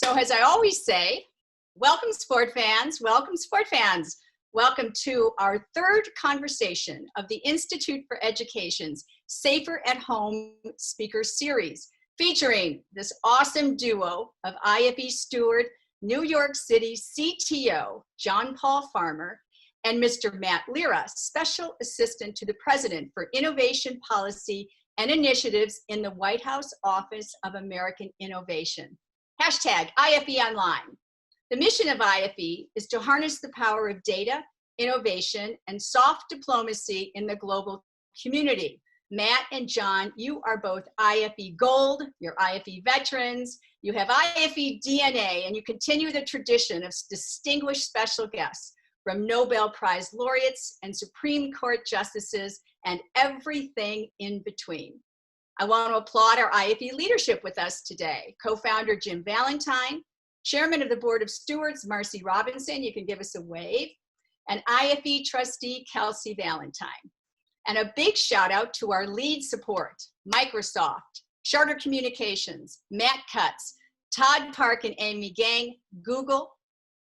So as I always say, welcome sport fans, welcome sport fans. Welcome to our third conversation of the Institute for Education's Safer at Home Speaker Series, featuring this awesome duo of IFE Steward, New York City CTO, John Paul Farmer, and Mr. Matt Lira, Special Assistant to the President for Innovation Policy and Initiatives in the White House Office of American Innovation. Hashtag IFE Online. The mission of IFE is to harness the power of data, innovation, and soft diplomacy in the global community. Matt and John, you are both IFE Gold, you're IFE veterans, you have IFE DNA, and you continue the tradition of distinguished special guests from Nobel Prize laureates and Supreme Court justices and everything in between. I want to applaud our IFE leadership with us today. Co-founder Jim Valentine, Chairman of the Board of Stewards, Marcy Robinson, you can give us a wave, and IFE trustee, Kelsey Valentine. And a big shout out to our lead support, Microsoft, Charter Communications, Matt Cutts, Todd Park and Amy Gang, Google,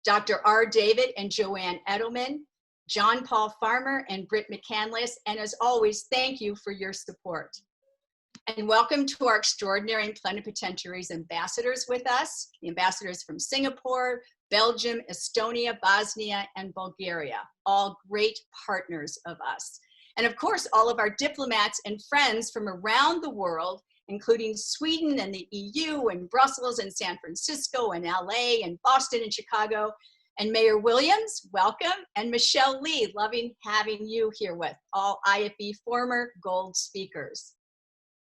Dr. R. David and Joanne Edelman, John Paul Farmer and Britt McCandless, and as always, thank you for your support. And welcome to our extraordinary and plenipotentiaries ambassadors with us, the ambassadors from Singapore, Belgium, Estonia, Bosnia, and Bulgaria, all great partners of us. And of course, all of our diplomats and friends from around the world, including Sweden and the EU and Brussels and San Francisco and LA and Boston and Chicago. And Mayor Williams, welcome. And Michelle Lee, loving having you here with all IFE former gold speakers.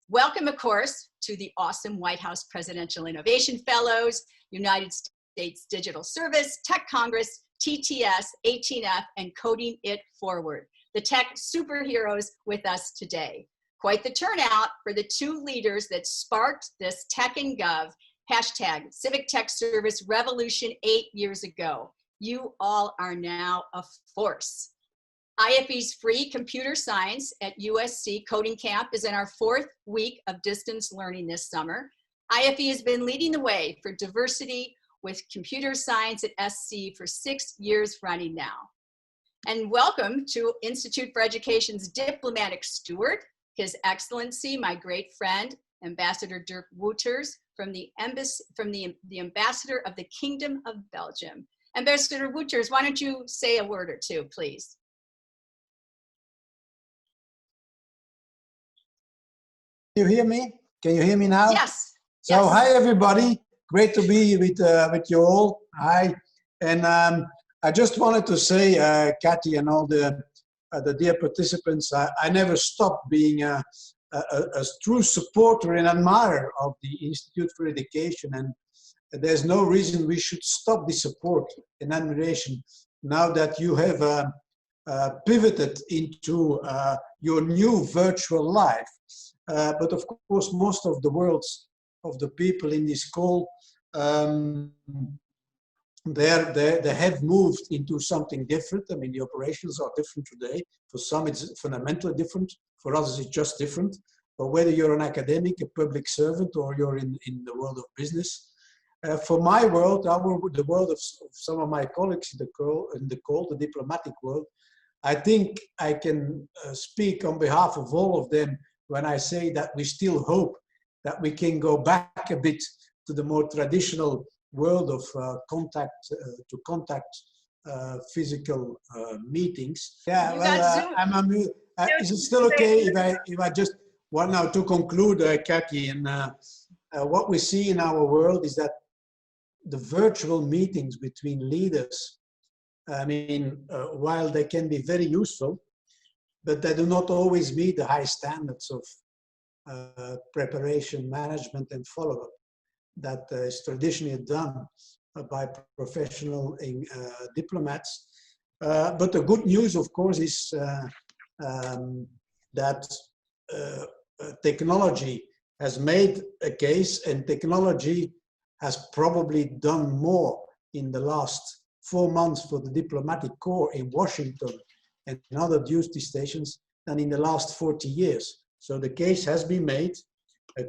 Welcome, of course, to the awesome White House Presidential Innovation Fellows, United States Digital Service, Tech Congress, TTS, 18F, and Coding It Forward, the tech superheroes with us today. Quite the turnout for the two leaders that sparked this Tech and Gov hashtag Civic Tech Service Revolution 8 years ago. You all are now a force. IFE's free computer science at USC Coding Camp is in our 4th week of distance learning this summer. IFE has been leading the way for diversity with computer science at SC for 6 years running now. And welcome to Institute for Education's diplomatic steward, His Excellency, my great friend, Ambassador Dirk Wouters, from the Ambassador of the Kingdom of Belgium. Ambassador Wouters, why don't you say a word or two, please? Can you hear me? Can you hear me now? Yes. So yes. Hi everybody, great to be with you all. Hi, and I just wanted to say, Kathy and all the dear participants, I never stopped being a true supporter and admirer of the Institute for Education, and there's no reason we should stop the support and admiration now that you have pivoted into your new virtual life. But of course, most of the people in this call, they have moved into something different. I mean, the operations are different today. For some, it's fundamentally different. For others, it's just different. But whether you're an academic, a public servant, or you're in the world of business, for my world, the world of some of my colleagues in the call, the diplomatic world, I think I can speak on behalf of all of them when I say that we still hope that we can go back a bit to the more traditional world of contact physical meetings. Yeah, well, is it still okay if I just want now to conclude, Kathy? And what we see in our world is that the virtual meetings between leaders, I mean, while they can be very useful, but they do not always meet the high standards of preparation, management, and follow-up that is traditionally done by professional diplomats. But the good news, of course, is that technology has made a case, and technology has probably done more in the last 4 months for the diplomatic corps in Washington and in other duty stations than in the last 40 years. So the case has been made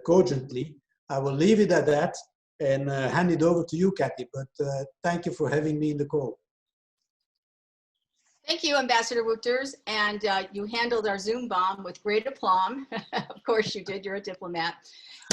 cogently. I will leave it at that. and hand it over to you, Kathy. But thank you for having me in the call. Thank you, Ambassador Wouters, and you handled our Zoom bomb with great aplomb. Of course you did, you're a diplomat.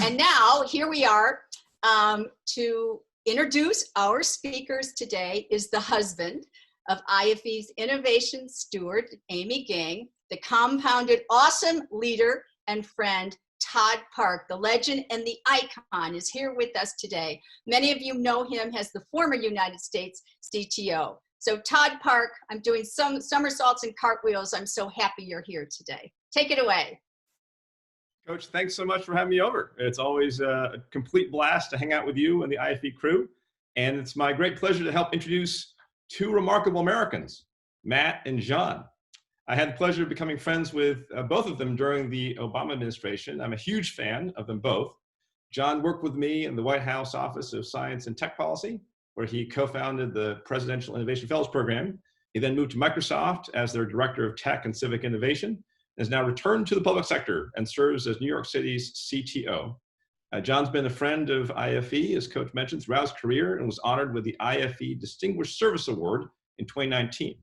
And now, here we are to introduce our speakers today is the husband of IFE's Innovation Steward, Amy Gang, the compounded awesome leader and friend, Todd Park, the legend and the icon, is here with us today. Many of you know him as the former United States CTO. So Todd Park, I'm doing some somersaults and cartwheels. I'm so happy you're here today. Take it away. Coach, thanks so much for having me over. It's always a complete blast to hang out with you and the IFE crew. And it's my great pleasure to help introduce two remarkable Americans, Matt and John. I had the pleasure of becoming friends with both of them during the Obama administration. I'm a huge fan of them both. John worked with me in the White House Office of Science and Tech Policy, where he co-founded the Presidential Innovation Fellows Program. He then moved to Microsoft as their Director of Tech and Civic Innovation, and has now returned to the public sector and serves as New York City's CTO. John's been a friend of IFE, as Coach mentioned, throughout his career, and was honored with the IFE Distinguished Service Award in 2019.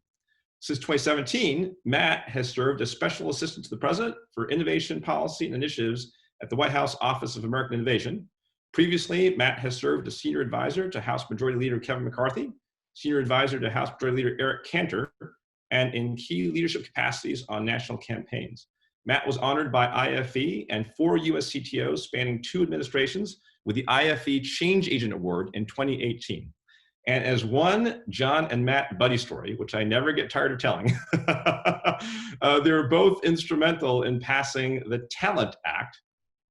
Since 2017, Matt has served as Special Assistant to the President for Innovation Policy and Initiatives at the White House Office of American Innovation. Previously, Matt has served as Senior Advisor to House Majority Leader Kevin McCarthy, Senior Advisor to House Majority Leader Eric Cantor, and in key leadership capacities on national campaigns. Matt was honored by IFE and 4 US CTOs spanning 2 administrations with the IFE Change Agent Award in 2018. And as one John and Matt buddy story, which I never get tired of telling, they were both instrumental in passing the Talent Act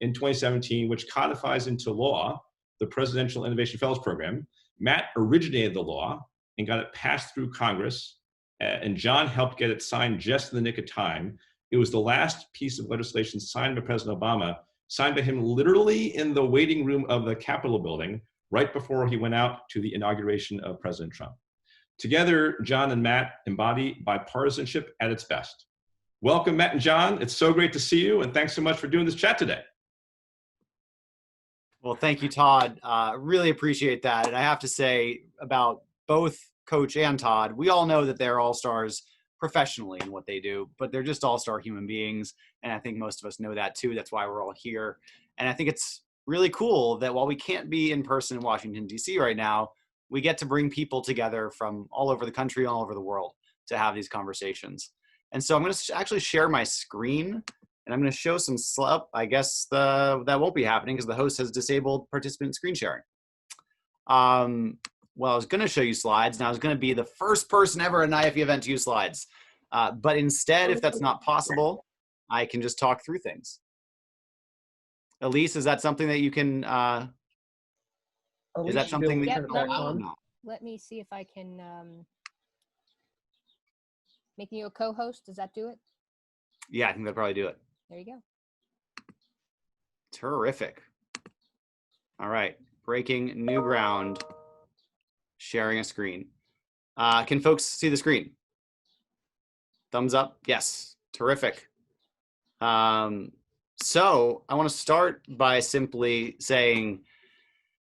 in 2017, which codifies into law the Presidential Innovation Fellows Program. Matt originated the law and got it passed through Congress, and John helped get it signed just in the nick of time. It was the last piece of legislation signed by President Obama, signed by him literally in the waiting room of the Capitol building, right before he went out to the inauguration of President Trump. Together, John and Matt embody bipartisanship at its best. Welcome, Matt and John. It's so great to see you, and thanks so much for doing this chat today. Well, thank you, Todd. Really appreciate that. And I have to say about both Coach and Todd, we all know that they're all-stars professionally in what they do, but they're just all-star human beings. And I think most of us know that too. That's why we're all here. And I think it's really cool that while we can't be in person in Washington, D.C. right now, we get to bring people together from all over the country, all over the world to have these conversations. And so I'm going to actually share my screen. And I'm going to show some I guess that won't be happening because the host has disabled participant screen sharing. Well, I was going to show you slides, and I was going to be the first person ever at an IFE event to use slides. But instead, if that's not possible, I can just talk through things. Elise, is that something that you can, is that something that you can allow? No. Let me see if I can make you a co-host. Does that do it? Yeah, I think that'll probably do it. There you go. Terrific. All right, breaking new ground, sharing a screen. Can folks see the screen? Thumbs up, yes, terrific. So I want to start by simply saying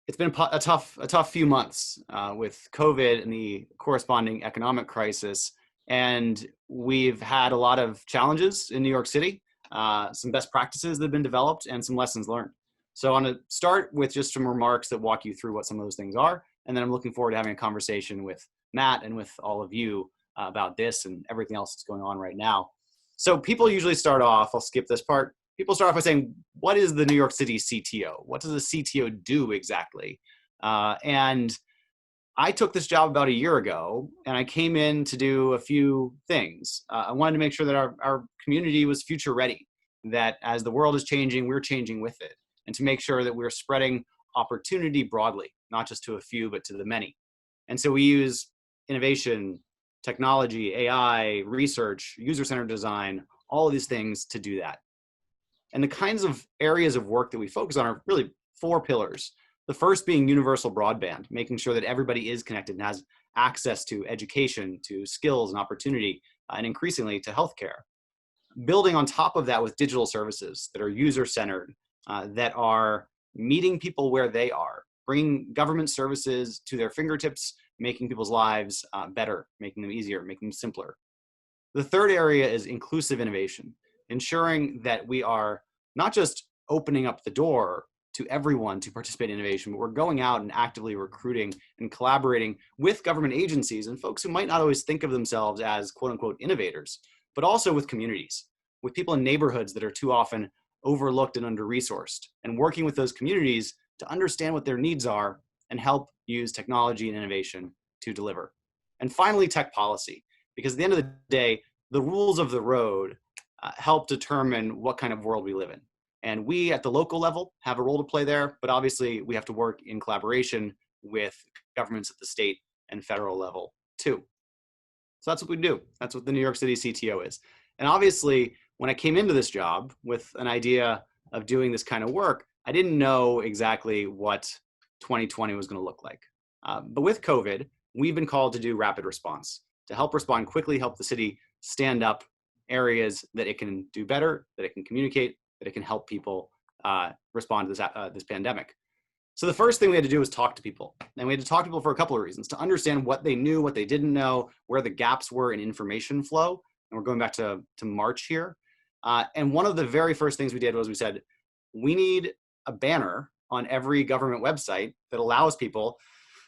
it's been a tough few months with COVID and the corresponding economic crisis. And we've had a lot of challenges in New York City, some best practices that have been developed and some lessons learned. So I want to start with just some remarks that walk you through what some of those things are. And then I'm looking forward to having a conversation with Matt and with all of you about this and everything else that's going on right now. So people usually start off, I'll skip this part. People start off by saying, what is the New York City CTO? What does a CTO do exactly? And I took this job about a year ago, and I came in to do a few things. I wanted to make sure that our community was future ready, that as the world is changing, we're changing with it, and to make sure that we're spreading opportunity broadly, not just to a few, but to the many. And so we use innovation, technology, AI, research, user-centered design, all of these things to do that. And the kinds of areas of work that we focus on are really 4 pillars. The first being universal broadband, making sure that everybody is connected and has access to education, to skills and opportunity, and increasingly to healthcare. Building on top of that with digital services that are user-centered, that are meeting people where they are, bringing government services to their fingertips, making people's lives better, making them easier, making them simpler. The third area is inclusive innovation, ensuring that we are not just opening up the door to everyone to participate in innovation, but we're going out and actively recruiting and collaborating with government agencies and folks who might not always think of themselves as quote unquote innovators, but also with communities, with people in neighborhoods that are too often overlooked and under-resourced, and working with those communities to understand what their needs are and help use technology and innovation to deliver. And finally, tech policy, because at the end of the day, the rules of the road help determine what kind of world we live in. And we at the local level have a role to play there, but obviously we have to work in collaboration with governments at the state and federal level too. So that's what we do. That's what the New York City CTO is. And obviously, when I came into this job with an idea of doing this kind of work, I didn't know exactly what 2020 was going to look like. But with COVID, we've been called to do rapid response, to help respond quickly, help the city stand up areas that it can do better, that it can communicate, that it can help people respond to this pandemic. So the first thing we had to do was talk to people. And we had to talk to people for a couple of reasons, to understand what they knew, what they didn't know, where the gaps were in information flow. And we're going back to March here. And one of the very first things we did was we said, we need a banner on every government website that allows people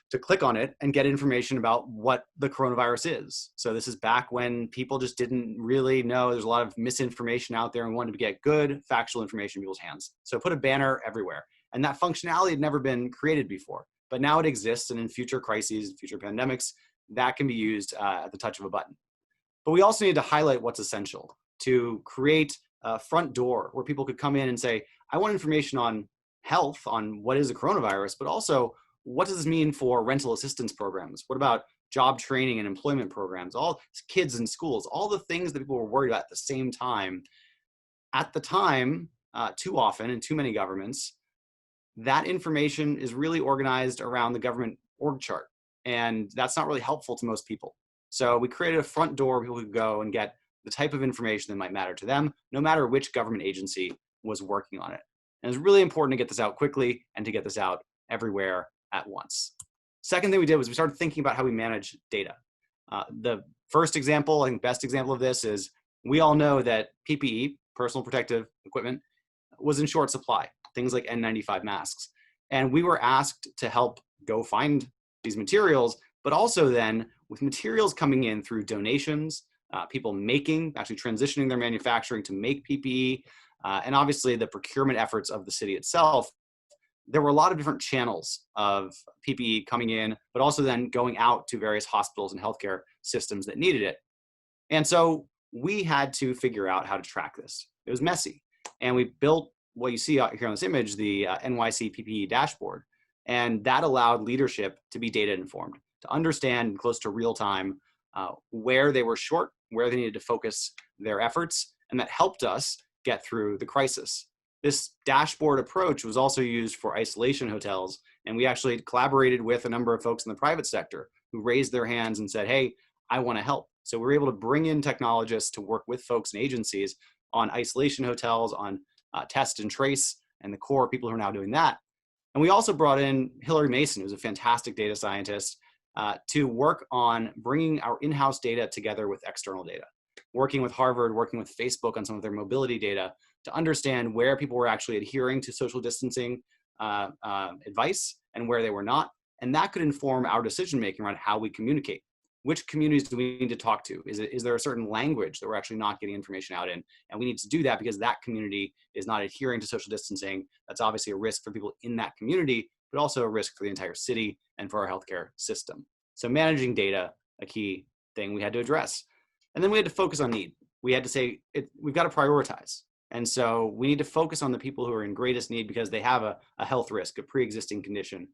to click on it and get information about what the coronavirus is. So this is back when people just didn't really know. There's a lot of misinformation out there and wanted to get good factual information in people's hands. So put a banner everywhere. And that functionality had never been created before, but now it exists. And in future crises, future pandemics, that can be used at the touch of a button. But we also need to highlight what's essential, to create a front door where people could come in and say, I want information on health, on what is the coronavirus, but also what does this mean for rental assistance programs? What about job training and employment programs? All kids in schools, all the things that people were worried about at the same time. At the time, too often in too many governments, that information is really organized around the government org chart. And that's not really helpful to most people. So we created a front door where people could go and get the type of information that might matter to them, no matter which government agency was working on it. And it's really important to get this out quickly and to get this out everywhere at once. Second thing we did was we started thinking about how we manage data. The first example, I think best example of this is we all know that PPE, personal protective equipment, was in short supply, things like N95 masks. And we were asked to help go find these materials, but also then with materials coming in through donations, people actually transitioning their manufacturing to make PPE, and obviously the procurement efforts of the city itself. There were a lot of different channels of PPE coming in, but also then going out to various hospitals and healthcare systems that needed it. And so we had to figure out how to track this. It was messy. And we built what you see out here on this image, the NYC PPE dashboard. And that allowed leadership to be data informed, to understand close to real time where they were short, where they needed to focus their efforts. And that helped us get through the crisis. This dashboard approach was also used for isolation hotels. And we actually collaborated with a number of folks in the private sector who raised their hands and said, hey, I want to help. So we were able to bring in technologists to work with folks and agencies on isolation hotels, on test and trace, and the core people who are now doing that. And we also brought in Hillary Mason, who's a fantastic data scientist, to work on bringing our in-house data together with external data, working with Harvard, working with Facebook on some of their mobility data to understand where people were actually adhering to social distancing advice and where they were not. And that could inform our decision-making around how we communicate. Which communities do we need to talk to? Is there a certain language that we're actually not getting information out in? And we need to do that because that community is not adhering to social distancing. That's obviously a risk for people in that community, but also a risk for the entire city and for our healthcare system. So managing data, a key thing we had to address. And then we had to focus on need. We had to say, we've got to prioritize. And so we need to focus on the people who are in greatest need because they have a health risk, a pre-existing condition.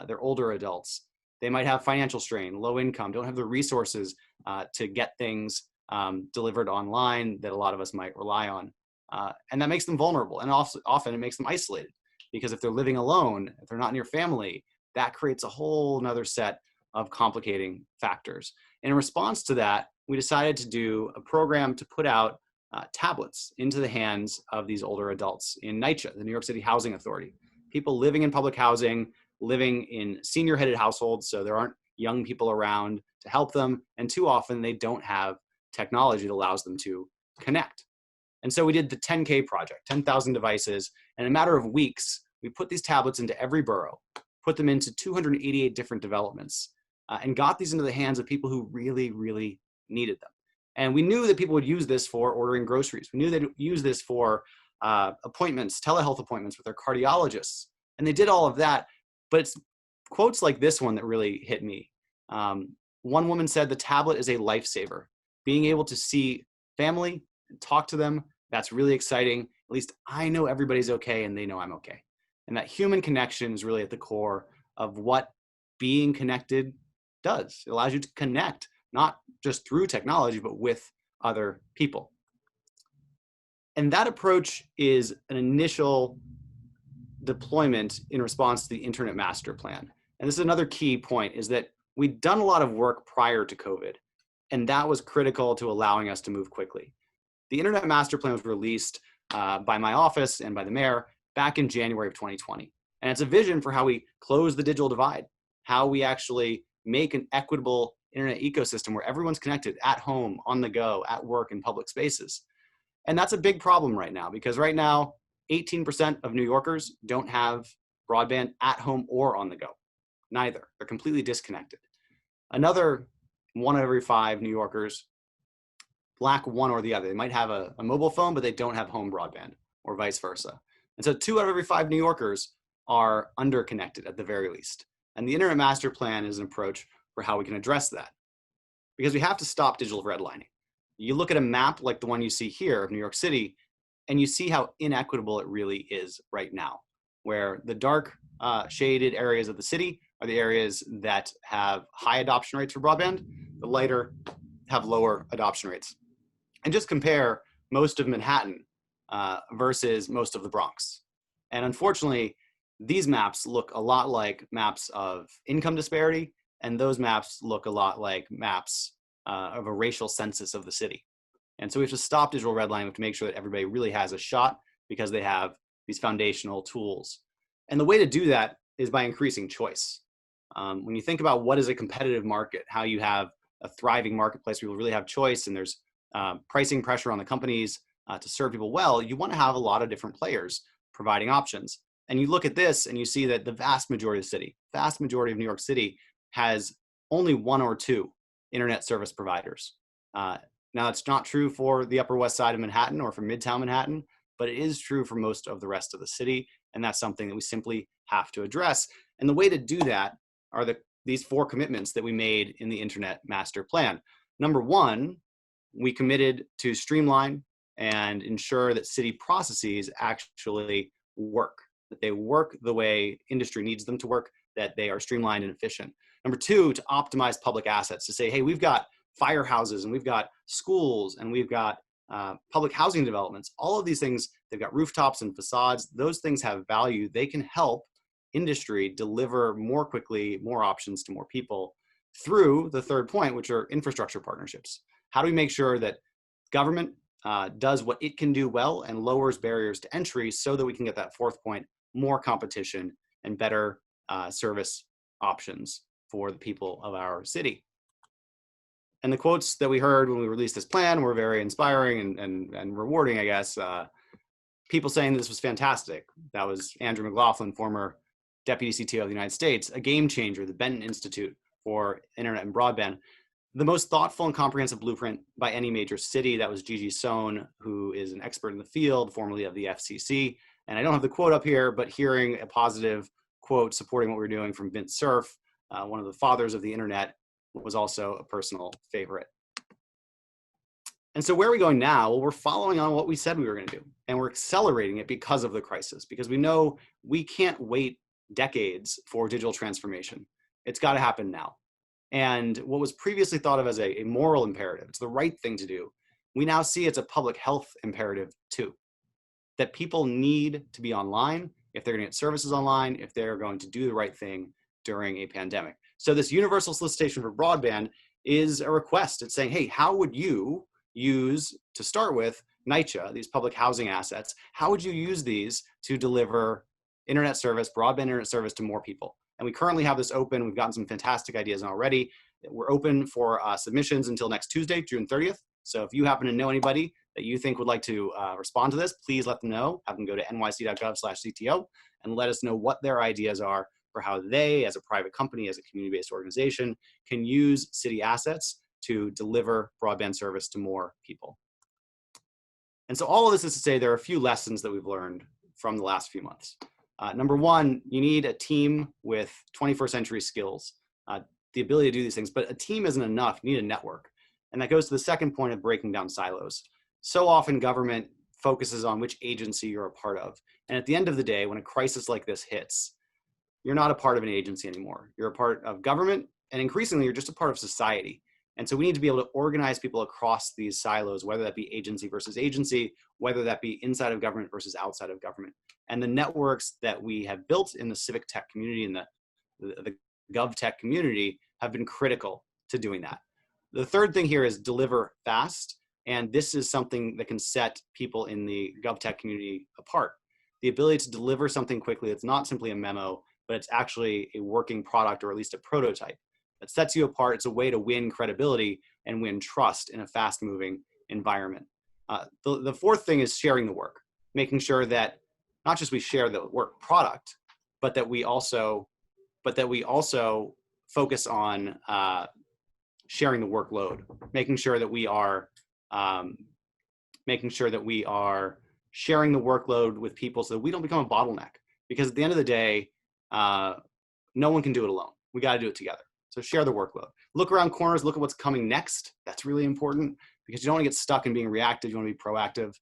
They're older adults. They might have financial strain, low income, don't have the resources to get things delivered online that a lot of us might rely on. And that makes them vulnerable. And often it makes them isolated because if they're living alone, if they're not near family, that creates a whole nother set of complicating factors. In response to that, we decided to do a program to put out tablets into the hands of these older adults in NYCHA, the New York City Housing Authority. People living in public housing living in senior-headed households, so there aren't young people around to help them, and too often they don't have technology that allows them to connect. And so we did the 10K project, 10,000 devices, and in a matter of weeks, we put these tablets into every borough, put them into 288 different developments, and got these into the hands of people who really, really needed them. And we knew that people would use this for ordering groceries. We knew they'd use this for appointments, telehealth appointments with their cardiologists. And they did all of that. But it's quotes like this one that really hit me. One woman said, "The tablet is a lifesaver. Being able to see family and talk to them, that's really exciting. At least I know everybody's okay and they know I'm okay." And that human connection is really at the core of what being connected does. It allows you to connect, not just through technology, but with other people. And that approach is an initial deployment in response to the Internet Master Plan. And this is another key point, is that we'd done a lot of work prior to COVID, and that was critical to allowing us to move quickly. The Internet Master Plan was released by my office and by the mayor back in January of 2020. And it's a vision for how we close the digital divide, how we actually make an equitable internet ecosystem where everyone's connected at home, on the go, at work, in public spaces. And that's a big problem right now, because right now, 18% of New Yorkers don't have broadband at home or on the go. Neither. They're completely disconnected. Another 1 out of every 5 New Yorkers lack one or the other. They might have a mobile phone, but they don't have home broadband, or vice versa. And so 2 out of every 5 New Yorkers are underconnected at the very least. And the Internet Master Plan is an approach for how we can address that. Because we have to stop digital redlining. You look at a map like the one you see here of New York City, and you see how inequitable it really is right now, where the dark shaded areas of the city are the areas that have high adoption rates for broadband, the lighter have lower adoption rates. And just compare most of Manhattan versus most of the Bronx. And unfortunately, these maps look a lot like maps of income disparity, and those maps look a lot like maps of a racial census of the city. And so we have to stop digital redlining. We have to make sure that everybody really has a shot because they have these foundational tools. And the way to do that is by increasing choice. When you think about what is a competitive market, how you have a thriving marketplace, people really have choice, and there's pricing pressure on the companies to serve people well, you want to have a lot of different players providing options. And you look at this and you see that the vast majority of the city, vast majority of New York City has only 1 or 2 internet service providers. Now, it's not true for the Upper West Side of Manhattan or for Midtown Manhattan, but it is true for most of the rest of the city. And that's something that we simply have to address. And the way to do that are these 4 commitments that we made in the Internet Master Plan. Number 1, we committed to streamline and ensure that city processes actually work, that they work the way industry needs them to work, that they are streamlined and efficient. Number 2, to optimize public assets, to say, hey, we've got firehouses and we've got schools and we've got public housing developments. All of these things, they've got rooftops and facades. Those things have value. They can help industry deliver more quickly, more options to more people through the 3rd point, which are infrastructure partnerships. How do we make sure that government does what it can do well and lowers barriers to entry so that we can get that 4th point, more competition and better service options for the people of our city? And the quotes that we heard when we released this plan were very inspiring and rewarding, I guess. People saying this was fantastic. That was Andrew McLaughlin, former Deputy CTO of the United States, a game changer, the Benton Institute for Internet and Broadband. The most thoughtful and comprehensive blueprint by any major city. That was Gigi Sohn, who is an expert in the field, formerly of the FCC. And I don't have the quote up here, but hearing a positive quote supporting what we're doing from Vint Cerf, one of the fathers of the internet, was also a personal favorite. And so where are we going now? Well, we're following on what we said we were going to do, and we're accelerating it because of the crisis, because we know we can't wait decades for digital transformation. It's got to happen now. And what was previously thought of as a moral imperative, it's the right thing to do, we now see it's a public health imperative too, that people need to be online if they're going to get services online, if they're going to do the right thing during a pandemic. So this universal solicitation for broadband is a request. It's saying, hey, how would you use, to start with, NYCHA, these public housing assets, how would you use these to deliver internet service, broadband internet service to more people? And we currently have this open. We've gotten some fantastic ideas already. We're open for submissions until next Tuesday, June 30th. So if you happen to know anybody that you think would like to respond to this, please let them know. Have them go to nyc.gov/CTO and let us know what their ideas are for how they, as a private company, as a community-based organization, can use city assets to deliver broadband service to more people. And so all of this is to say there are a few lessons that we've learned from the last few months. Number one, you need a team with 21st century skills, the ability to do these things, but a team isn't enough. You need a network. And that goes to the second point of breaking down silos. So often government focuses on which agency you're a part of. And at the end of the day, when a crisis like this hits, you're not a part of an agency anymore. You're a part of government, and increasingly you're just a part of society. And so we need to be able to organize people across these silos, whether that be agency versus agency, whether that be inside of government versus outside of government. And the networks that we have built in the civic tech community and the gov tech community have been critical to doing that. The third thing here is deliver fast. And this is something that can set people in the gov tech community apart. The ability to deliver something quickly that's not simply a memo, but it's actually a working product or at least a prototype. That sets you apart. It's a way to win credibility and win trust in a fast-moving environment. The fourth thing is sharing the work, making sure that not just we share the work product, but that we also focus on sharing the workload, making sure that we are sharing the workload with people so that we don't become a bottleneck. Because at the end of the day, no one can do it alone. We got to do it together. So share the workload. Look around corners, look at what's coming next. That's really important because you don't want to get stuck in being reactive. You want to be proactive.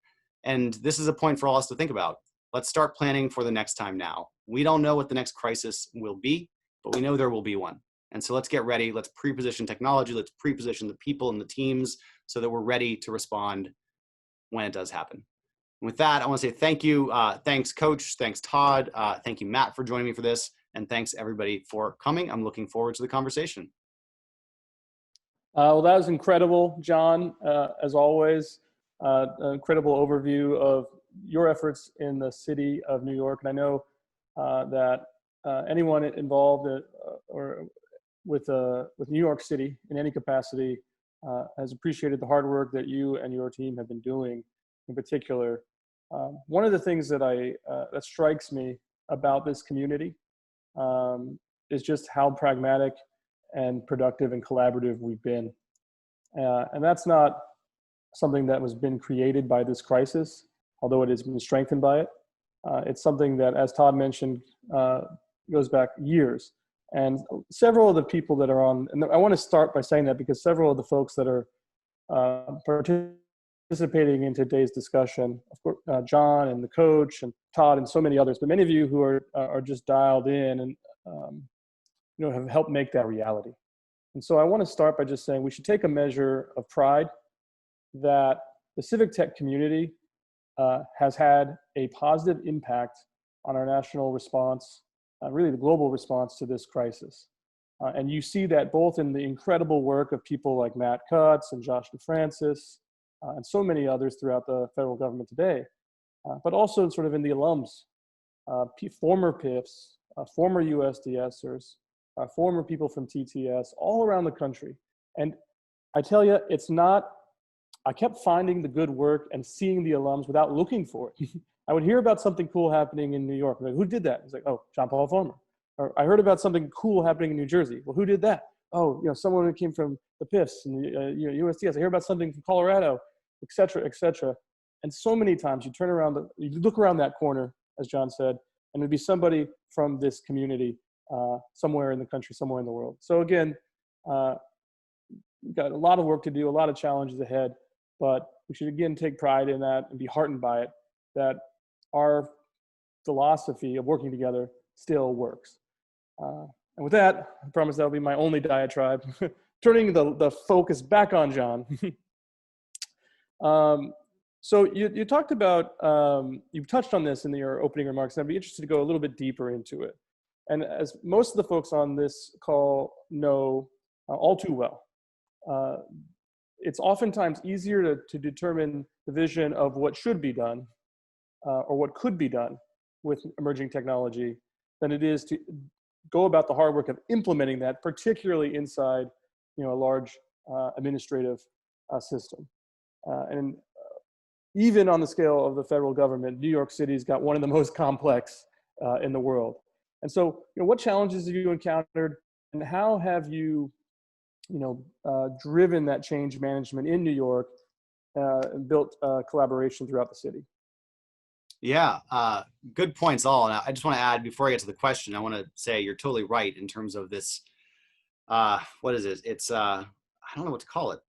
And this is a point for all us to think about. Let's start planning for the next time now. We don't know what the next crisis will be, but we know there will be one. And so let's get ready. Let's pre-position technology. Let's pre-position the people and the teams so that we're ready to respond when it does happen. And with that, I want to say thank you. Thanks, Coach. Thanks, Todd. Thank you, Matt, for joining me for this. And thanks, everybody, for coming. I'm looking forward to the conversation. Well, that was incredible, John, as always. An incredible overview of your efforts in the city of New York. And I know that anyone involved with New York City in any capacity has appreciated the hard work that you and your team have been doing in particular. One of the things that that strikes me about this community is just how pragmatic and productive and collaborative we've been. And that's not something that was been created by this crisis, although it has been strengthened by it. It's something that, as Todd mentioned, goes back years. And several of the people that are on, and I want to start by saying that because several of the folks that are participating in today's discussion, of course, John and the coach and Todd and so many others, but many of you who are just dialed in and have helped make that reality. And so I want to start by just saying we should take a measure of pride that the civic tech community has had a positive impact on our national response, really the global response to this crisis. And you see that both in the incredible work of people like Matt Cutts and Josh DeFrancis and so many others throughout the federal government today, but also sort of in the alums, former PIFs, former USDSers, former people from TTS, all around the country. And I tell you, I kept finding the good work and seeing the alums without looking for it. I would hear about something cool happening in New York. I'm like, who did that? It's like, oh, John Paul Farmer. Or I heard about something cool happening in New Jersey. Well, who did that? Oh, someone who came from the PIFs and the USDS. I hear about something from Colorado, et cetera, et cetera. And so many times you turn around, you look around that corner, as John said, and it'd be somebody from this community somewhere in the country, somewhere in the world. So again, we've got a lot of work to do, a lot of challenges ahead, but we should again take pride in that and be heartened by it, that our philosophy of working together still works. And with that, I promise that'll be my only diatribe, turning the focus back on John. So you talked about, you've touched on this in your opening remarks, and I'd be interested to go a little bit deeper into it. And as most of the folks on this call know all too well, it's oftentimes easier to determine the vision of what should be done or what could be done with emerging technology than it is to go about the hard work of implementing that, particularly inside, a large administrative system. And even on the scale of the federal government, New York City's got one of the most complex in the world. And so, what challenges have you encountered, and how have you, driven that change management in New York and built collaboration throughout the city? Yeah, good points all. And I just want to add, before I get to the question, I want to say you're totally right in terms of this. What is it? It's I don't know what to call it.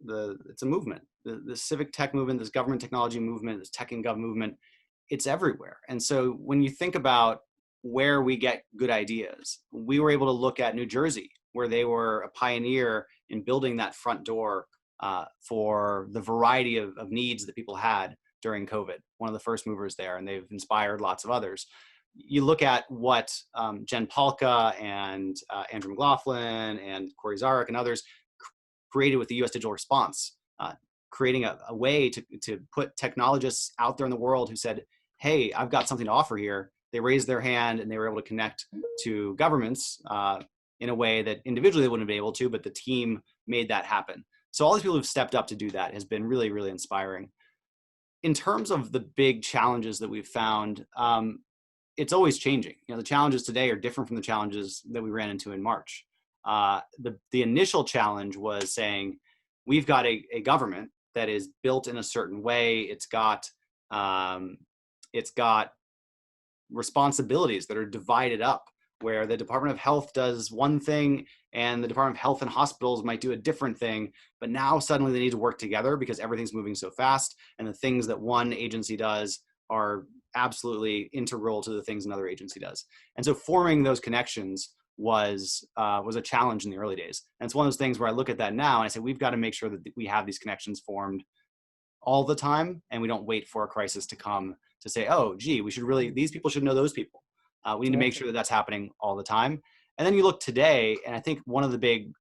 It's a movement. The civic tech movement, this government technology movement, this tech and gov movement. It's everywhere. And so when you think about where we get good ideas, we were able to look at New Jersey, where they were a pioneer in building that front door for the variety of needs that people had during COVID, one of the first movers there, and they've inspired lots of others. You look at what Jen Palka and Andrew McLaughlin and Corey Zarek and others created with the U.S. digital response, creating a way to put technologists out there in the world who said, hey, I've got something to offer here. They raised their hand and they were able to connect to governments in a way that individually they wouldn't be able to, but the team made that happen. So all these people who've stepped up to do that has been really, really inspiring. In terms of the big challenges that we've found, it's always changing. The challenges today are different from the challenges that we ran into in March. The initial challenge was saying, we've got a government that is built in a certain way. It's got responsibilities that are divided up, where the Department of Health does one thing and the Department of Health and hospitals might do a different thing, but now suddenly they need to work together because everything's moving so fast, and the things that one agency does are absolutely integral to the things another agency does. And so forming those connections was a challenge in the early days. And it's one of those things where I look at that now and I say, we've got to make sure that we have these connections formed all the time, and we don't wait for a crisis to come to say, oh, gee, these people should know those people. We need to make sure that that's happening all the time. And then you look today, and I think one of the big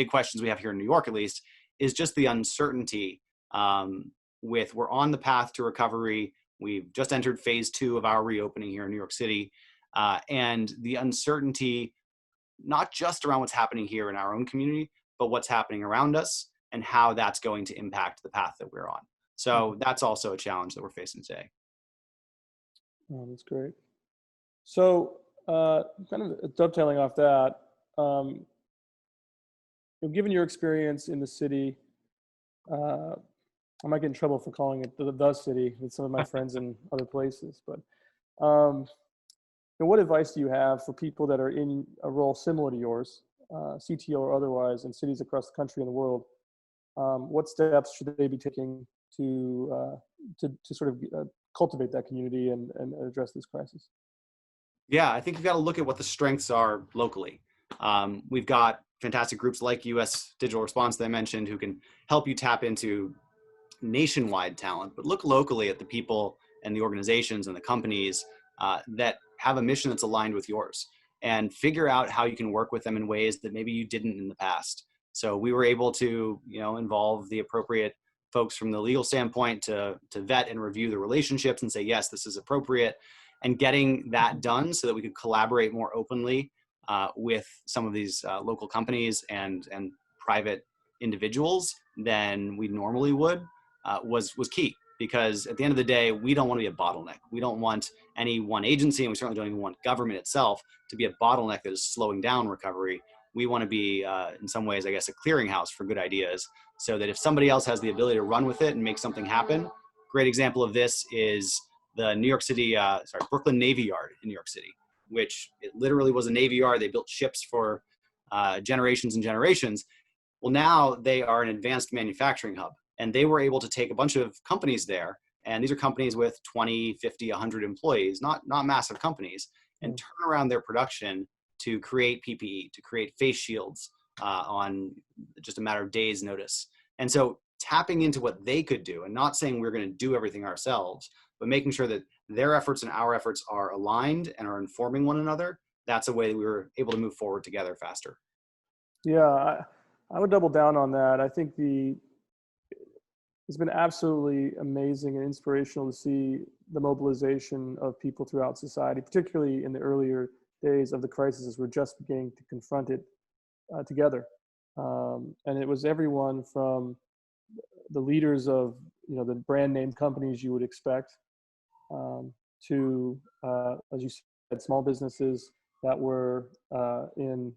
questions we have here in New York, at least, is just the uncertainty we're on the path to recovery. We've just entered phase 2 of our reopening here in New York City. And the uncertainty, not just around what's happening here in our own community, but what's happening around us and how that's going to impact the path that we're on. So that's also a challenge that we're facing today. Oh, that's great. So kind of dovetailing off that, given your experience in the city, I might get in trouble for calling it the city with some of my friends in other places, but what advice do you have for people that are in a role similar to yours, CTO or otherwise, in cities across the country and the world? What steps should they be taking to sort of cultivate that community and address this crisis? Yeah, I think you've got to look at what the strengths are locally. We've got fantastic groups like U.S. Digital Response that I mentioned who can help you tap into nationwide talent, but look locally at the people and the organizations and the companies that have a mission that's aligned with yours, and figure out how you can work with them in ways that maybe you didn't in the past. So we were able to, involve the appropriate folks from the legal standpoint to vet and review the relationships and say, yes, this is appropriate, and getting that done so that we could collaborate more openly with some of these local companies and private individuals than we normally would was key. Because at the end of the day, we don't want to be a bottleneck. We don't want any one agency, and we certainly don't even want government itself to be a bottleneck that is slowing down recovery. We want to be, in some ways, I guess, a clearinghouse for good ideas, so that if somebody else has the ability to run with it and make something happen. Great example of this is the Brooklyn Navy Yard in New York City, which it literally was a Navy yard. They built ships for generations and generations. Well, now they are an advanced manufacturing hub, and they were able to take a bunch of companies there, and these are companies with 20, 50, 100 employees, not massive companies, and turn around their production to create PPE, to create face shields on just a matter of days' notice. And so tapping into what they could do, and not saying we're going to do everything ourselves, but making sure that their efforts and our efforts are aligned and are informing one another, that's a way that we were able to move forward together faster. Yeah, I would double down on that. I think it's been absolutely amazing and inspirational to see the mobilization of people throughout society, particularly in the earlier days of the crisis as we're just beginning to confront it together. And it was everyone from the leaders of, you know, the brand name companies you would expect, to, as you said, small businesses that were in,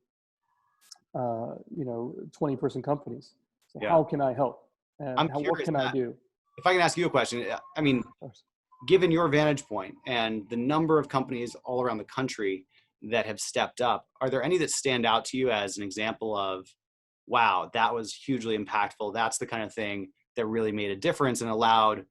you know, 20-person companies. So Yeah. how can I help? And I'm what curious, can I Matt, do? if I can ask you a question, I mean, Of course. given your vantage point and the number of companies all around the country that have stepped up, are there any that stand out to you as an example of, wow, that was hugely impactful? That's the kind of thing that really made a difference and allowed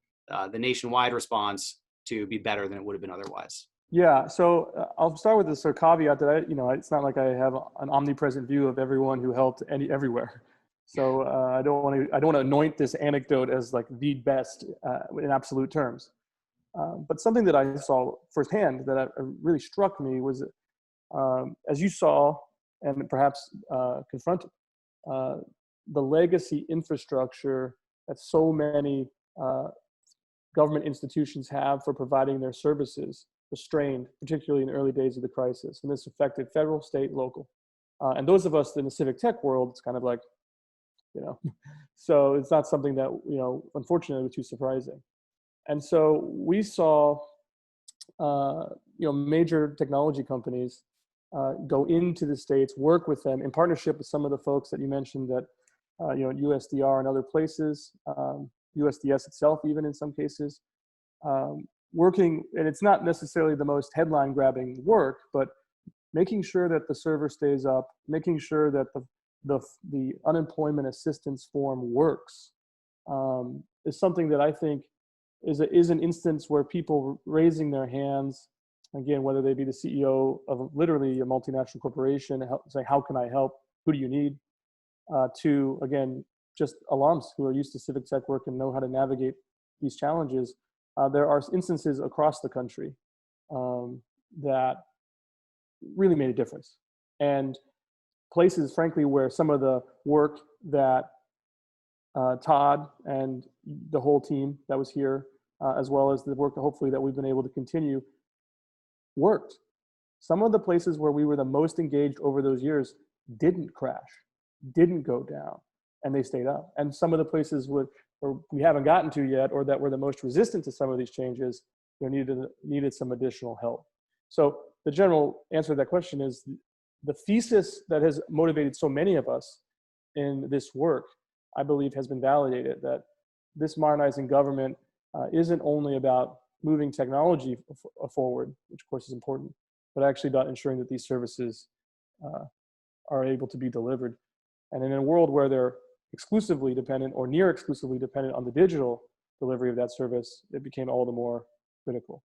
the nationwide response to be better than it would have been otherwise. Yeah, so I'll start with the sort of caveat that you know, it's not like I have an omnipresent view of everyone who helped everywhere. So I don't want to anoint this anecdote as like the best in absolute terms. But something that I saw firsthand that really struck me was, as you saw and perhaps confronted, the legacy infrastructure that so many government institutions have for providing their services was strained, particularly in the early days of the crisis. And this affected federal, state, local. And those of us in the civic tech world, it's kind of like, you know, so it's not something that, you know, unfortunately was too surprising. And so we saw, you know, major technology companies go into the States, work with them in partnership with some of the folks that you mentioned that, you know, USDR and other places, USDS itself, even in some cases, working, and it's not necessarily the most headline grabbing work, but making sure that the server stays up, making sure that the unemployment assistance form works, is something that I think is an instance where people raising their hands, again, whether they be the CEO of literally a multinational corporation, saying, how can I help? Who do you need? To, again, just alums who are used to civic tech work and know how to navigate these challenges. There are instances across the country that really made a difference. And places, frankly, where some of the work that Todd and the whole team that was here, as well as the work that hopefully that we've been able to continue, worked. Some of the places where we were the most engaged over those years didn't crash, didn't go down, and they stayed up. And some of the places where we haven't gotten to yet, or that were the most resistant to some of these changes, you know, needed some additional help. So the general answer to that question is the thesis that has motivated so many of us in this work, I believe, has been validated, that this modernizing government isn't only about moving technology forward, which of course is important, but actually about ensuring that these services are able to be delivered. And in a world where they're exclusively dependent or near exclusively dependent on the digital delivery of that service, it became all the more critical.